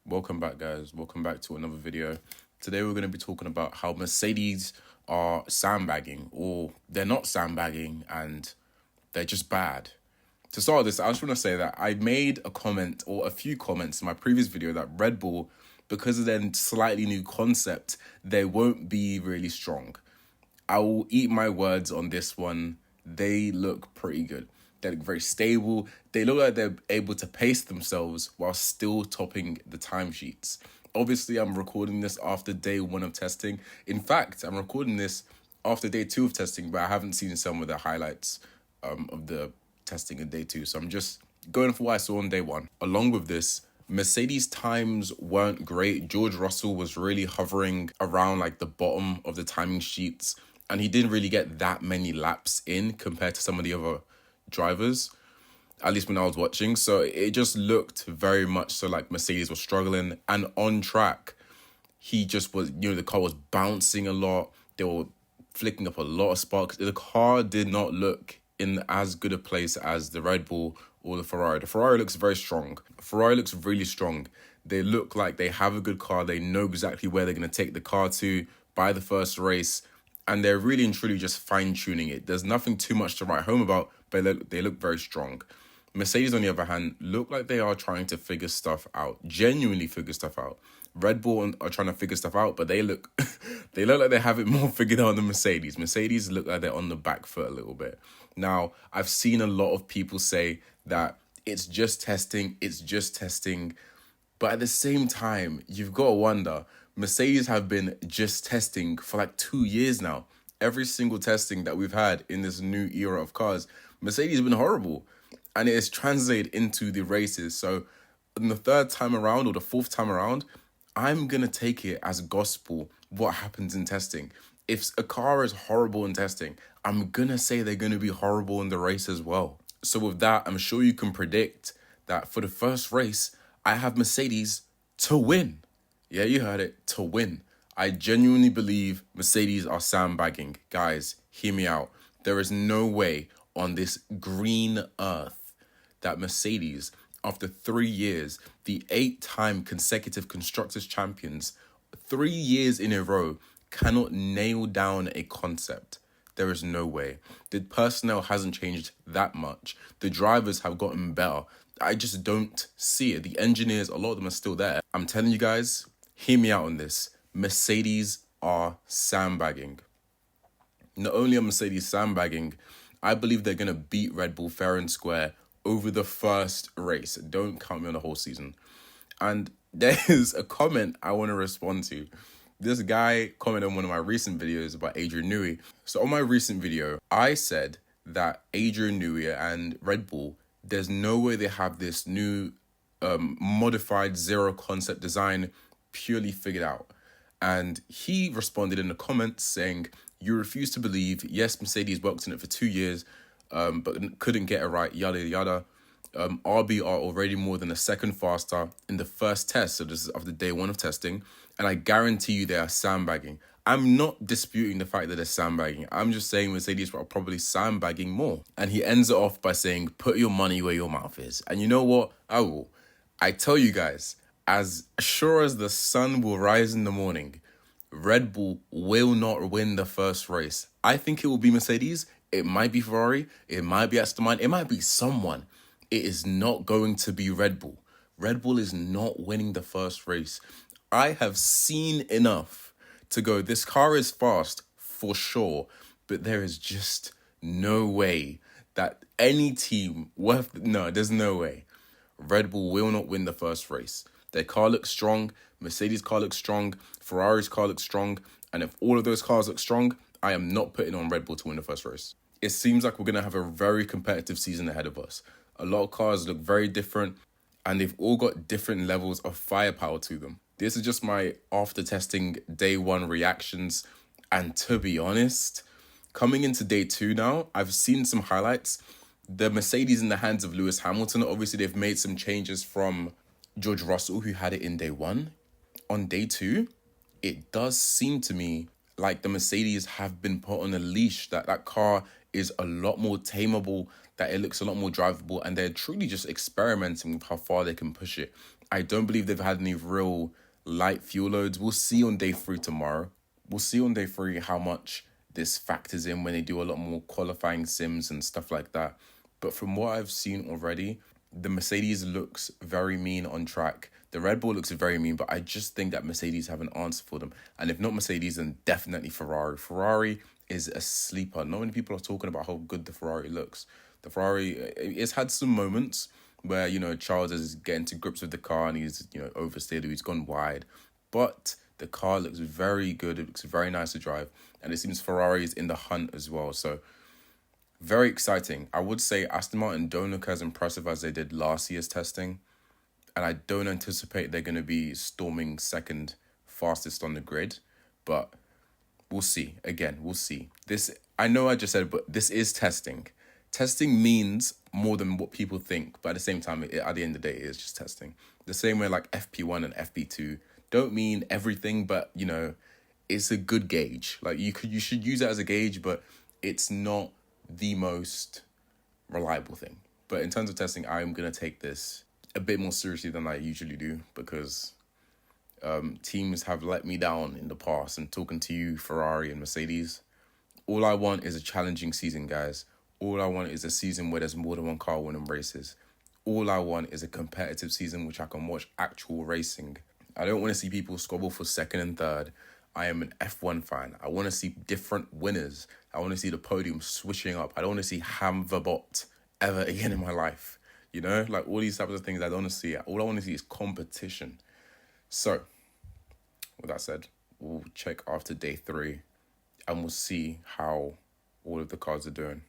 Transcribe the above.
Welcome back, guys. Welcome back to another video. Today we're going to be talking about how Mercedes are sandbagging, or they're not sandbagging and they're just bad. To start this, I just want to say that I made a comment or a few comments in my previous video that Red Bull, because of their slightly new concept, they won't be really strong. I will eat my words on this one. They look pretty good. They look very stable. They look like they're able to pace themselves while still topping the timesheets. Obviously, I'm recording this after day one of testing. In fact, I'm recording this after day two of testing, but I haven't seen some of the highlights of the testing in day two. So I'm just going for what I saw on day one. Along with this, Mercedes times weren't great. George Russell was really hovering around like the bottom of the timing sheets, and he didn't really get that many laps in compared to some of the other drivers, at least when I was watching. So it just looked very much so like Mercedes was struggling, and on track, he just was, the car was bouncing a lot. They were flicking up a lot of sparks. The car did not look in as good a place as the Red Bull or the Ferrari. The Ferrari looks very strong. Ferrari looks really strong. They look like they have a good car. They know exactly where they're going to take the car to by the first race. And they're really and truly just fine-tuning it. There's nothing too much to write home about, but they look very strong. Mercedes, on the other hand, look like they are trying to figure stuff out, genuinely figure stuff out. Red Bull are trying to figure stuff out, but they look like they have it more figured out than Mercedes. Mercedes look like they're on the back foot a little bit. Now, I've seen a lot of people say that it's just testing, but at the same time, you've got to wonder, Mercedes have been just testing for like 2 years now. Every single testing that we've had in this new era of cars, Mercedes has been horrible. And it has translated into the races. So in the third time around or the fourth time around, I'm going to take it as gospel what happens in testing. If a car is horrible in testing, I'm going to say they're going to be horrible in the race as well. So with that, I'm sure you can predict that for the first race, I have Mercedes to win. Yeah, you heard it, to win. I genuinely believe Mercedes are sandbagging. Guys, hear me out. There is no way on this green earth that Mercedes, after 3 years, the 8-time consecutive Constructors' Champions, 3 years in a row, cannot nail down a concept. There is no way. The personnel hasn't changed that much. The drivers have gotten better. I just don't see it. The engineers, a lot of them are still there. I'm telling you guys, hear me out on this. Mercedes are sandbagging. Not only are Mercedes sandbagging, I believe they're going to beat Red Bull fair and square over the first race. Don't count me on the whole season. And there's a comment I want to respond to. This guy commented on one of my recent videos about Adrian Newey. So on my recent video, I said that Adrian Newey and Red Bull, there's no way they have this new modified zero concept design purely figured out. And he responded in the comments saying, "You refuse to believe, yes, Mercedes worked in it for 2 years, but couldn't get it right, yada, yada. RB are already more than a second faster in the first test." So this is after day one of testing. "And I guarantee you they are sandbagging." I'm not disputing the fact that they're sandbagging. I'm just saying Mercedes are probably sandbagging more. And he ends it off by saying, "Put your money where your mouth is." And you know what? I will. I tell you guys, as sure as the sun will rise in the morning, Red Bull will not win the first race. I think it will be Mercedes. It might be Ferrari. It might be Aston Martin. It might be someone. It is not going to be Red Bull. Red Bull is not winning the first race. I have seen enough to go, this car is fast for sure, but there is just no way that any team there's no way. Red Bull will not win the first race. Their car looks strong. Mercedes' car looks strong. Ferrari's car looks strong. And if all of those cars look strong, I am not putting on Red Bull to win the first race. It seems like we're going to have a very competitive season ahead of us. A lot of cars look very different, and they've all got different levels of firepower to them. This is just my after testing day one reactions. And to be honest, coming into day two now, I've seen some highlights. The Mercedes in the hands of Lewis Hamilton, obviously they've made some changes from George Russell, who had it in day one. On day two, it does seem to me like the Mercedes have been put on a leash, that car is a lot more tameable, that it looks a lot more drivable, and they're truly just experimenting with how far they can push it. I don't believe they've had any real light fuel loads. We'll see on day 3 tomorrow. We'll see on day 3 how much this factors in when they do a lot more qualifying sims and stuff like that. But from what I've seen already, the Mercedes looks very mean on track. The Red Bull looks very mean, but I just think that Mercedes have an answer for them. And if not Mercedes, then definitely Ferrari. Ferrari is a sleeper. Not many people are talking about how good the Ferrari looks. The Ferrari, it's had some moments where, Charles is getting to grips with the car and he's, oversteered, he's gone wide. But the car looks very good. It looks very nice to drive. And it seems Ferrari is in the hunt as well. So very exciting. I would say Aston Martin don't look as impressive as they did last year's testing. And I don't anticipate they're going to be storming second fastest on the grid. But we'll see. Again, we'll see. I know I just said it, but this is testing. Testing means more than what people think. But at the same time, at the end of the day, it is just testing. The same way like FP1 and FP2 don't mean everything, but, it's a good gauge. Like you should use it as a gauge, but it's not the most reliable thing. But in terms of testing, I'm going to take this a bit more seriously than I usually do, because teams have let me down in the past. And talking to you, Ferrari and Mercedes, all I want is a challenging season, guys. All I want is a season where there's more than one car winning races. All I want is a competitive season which I can watch actual racing. I don't want to see people squabble for second and third. I am an F1 fan. I want to see different winners. I want to see the podium switching up. I don't want to see Hamverbot ever again in my life. Like all these types of things I don't want to see. All I want to see is competition. So, with that said, we'll check after day 3 and we'll see how all of the cars are doing.